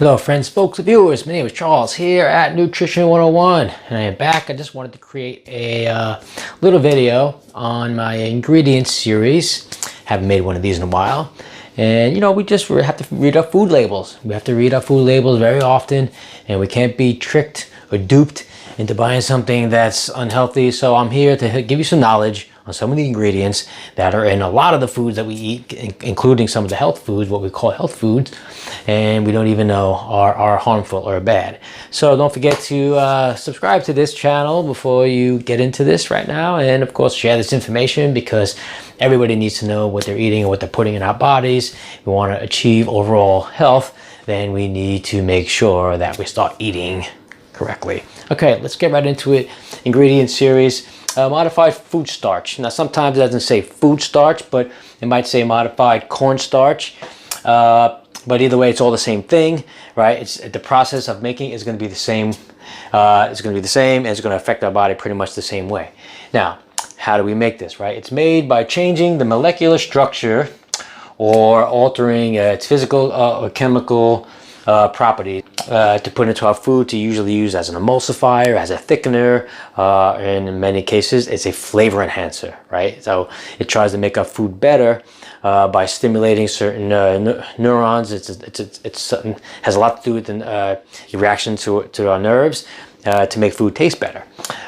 Hello friends, folks, and viewers. My name is Charles here at Nutrition 101, and I am back. I just wanted to create a little video on my ingredients series. Haven't made one of these in a while. And you know, we just have to read our food labels. We have to read our food labels very often, and we can't be tricked or duped into buying something that's unhealthy. So I'm here to give you some knowledge on some of the ingredients that are in a lot of the foods that we eat, including some of the health foods, what we call health foods, and we don't even know are harmful or bad. So don't forget to subscribe to this channel before you get into this right now, and of course share this information because everybody needs to know what they're eating and what they're putting in our bodies. If we want to achieve overall health, then we need to make sure that we start eating correctly. Okay, let's get right into it. Ingredient series. Modified food starch. Now sometimes it doesn't say food starch, but it might say modified corn starch. But either way, it's all the same thing, right? It's the process of making is going to be the same. It's going to be the same, and it's going to affect our body pretty much the same way. Now, how do we make this, right? It's made by changing the molecular structure or altering its physical or chemical properties to put into our food, to usually use as an emulsifier, as a thickener, and in many cases it's a flavor enhancer, right? So it tries to make our food better by stimulating certain neurons. It's something has a lot to do with the reaction to our nerves to make food taste better.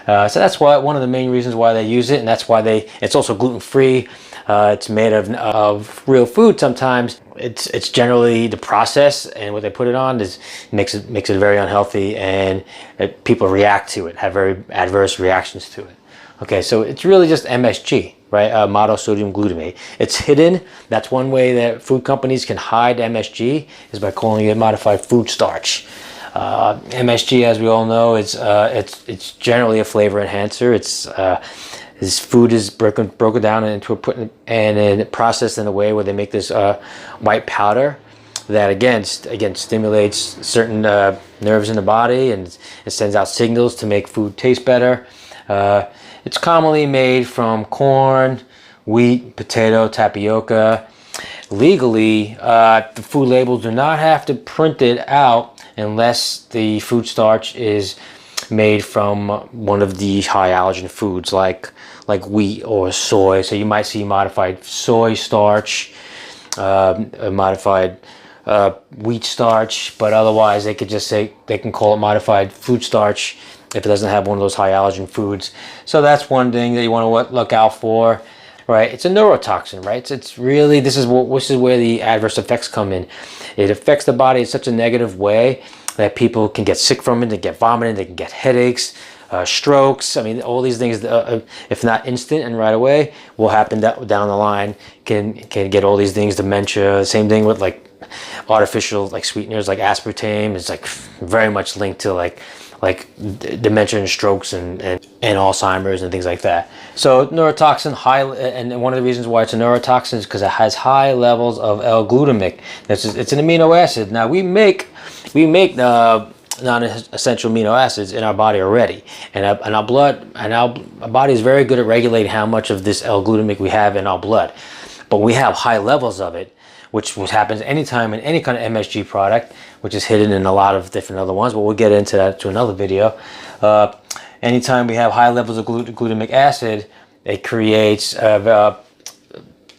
So that's why one of the main reasons why they use it, and that's why it's also gluten-free. It's made of real food. Sometimes it's generally the process and what they put it on makes it very unhealthy, and people react to it, have very adverse reactions to it. Okay, so it's really just MSG, right? Monosodium glutamate. It's hidden. That's one way that food companies can hide MSG, is by calling it modified food starch. MSG, as we all know, it's generally a flavor enhancer. This food is broken down into and processed in a way where they make this white powder that again stimulates certain nerves in the body, and it sends out signals to make food taste better. It's commonly made from corn, wheat, potato, tapioca. Legally, the food labels do not have to print it out unless the food starch is made from one of the high allergen foods like wheat or soy. So you might see modified soy starch, modified wheat starch, but otherwise they could just say, they can call it modified food starch if it doesn't have one of those high allergen foods. So that's one thing that you want to look out for, right? It's a neurotoxin, right? It's really, this is where the adverse effects come in. It affects the body in such a negative way that people can get sick from it. They get vomiting, they can get headaches, strokes. I mean, all these things, if not instant and right away, will happen down the line. Can get all these things, dementia. Same thing with like artificial like sweeteners like aspartame. It's like very much linked to like dementia and strokes and Alzheimer's and things like that. So neurotoxin, and one of the reasons why it's a neurotoxin is because it has high levels of L-glutamic. It's an amino acid. Now we make non-essential amino acids in our body already, and our body is very good at regulating how much of this L-glutamic we have in our blood. But we have high levels of it, which happens anytime in any kind of MSG product, which is hidden in a lot of different other ones, but we'll get into that to another video. Anytime we have high levels of glutamic acid, it creates a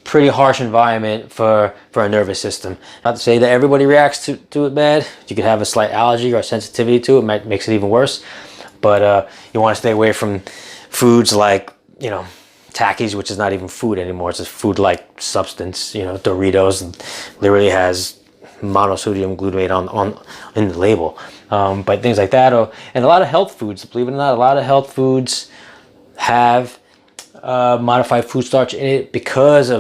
pretty harsh environment for our nervous system. Not to say that everybody reacts to it bad. You could have a slight allergy or sensitivity to it, makes it even worse. But you want to stay away from foods like, you know, Takis, which is not even food anymore. It's a food-like substance. You know, Doritos literally has monosodium glutamate on in the label. But things like that, and a lot of health foods, believe it or not, a lot of health foods have modified food starch in it because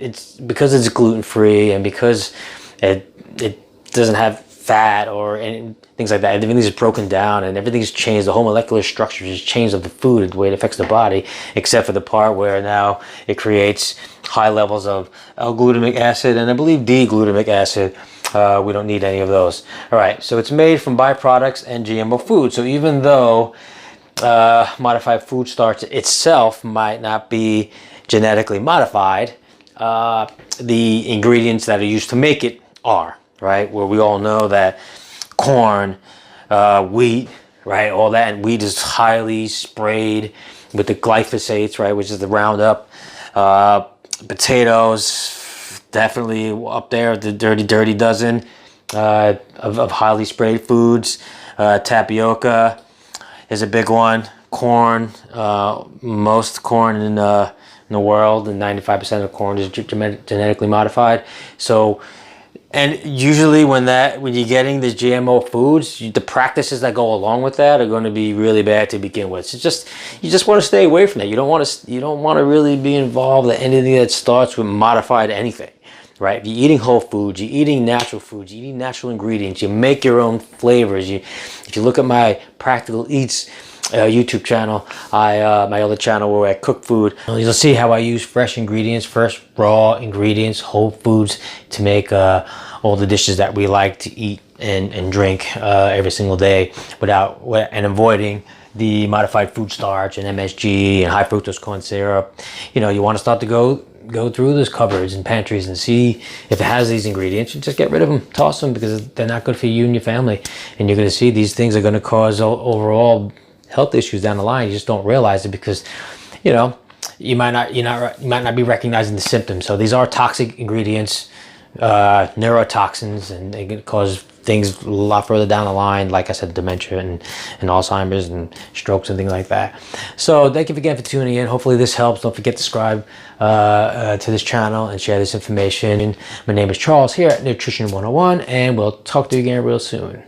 it's gluten-free, and because it doesn't have fat or things like that. Everything is broken down and everything's changed. The whole molecular structure is changed of the food, the way it affects the body, except for the part where now it creates high levels of L-glutamic acid and I believe D-glutamic acid. We don't need any of those. All right, so it's made from byproducts and GMO food. So even though modified food starch itself might not be genetically modified, the ingredients that are used to make it are, right? Where we all know that corn, wheat, right? All that, and wheat is highly sprayed with the glyphosates, right, which is the Roundup. Potatoes, definitely up there, the dirty dozen of highly sprayed foods. Tapioca is a big one. Corn, most corn in the world, and 95% of corn is genetically modified. So, and usually when you're getting the GMO foods, the practices that go along with that are going to be really bad to begin with. So you just want to stay away from that. You don't want to really be involved in anything that starts with modified anything, right? If you're eating whole foods, you're eating natural foods, you're eating natural ingredients, you make your own flavors. If you look at my Practical Eats YouTube channel, my other channel where I cook food, you'll see how I use fresh ingredients, fresh raw ingredients, whole foods to make all the dishes that we like to eat and drink every single day and avoiding the modified food starch and MSG and high fructose corn syrup. You know, you want to start to go through those cupboards and pantries and see if it has these ingredients. You just get rid of them, toss them, because they're not good for you and your family. And you're going to see these things are going to cause overall health issues down the line. You just don't realize it because, you know, you might not be recognizing the symptoms. So these are toxic ingredients, neurotoxins, and they can cause things a lot further down the line, like I said, dementia and Alzheimer's and strokes and things like that. So thank you again for tuning in. Hopefully this helps. Don't forget to subscribe to this channel and share this information. My name is Charles here at Nutrition 101, and we'll talk to you again real soon.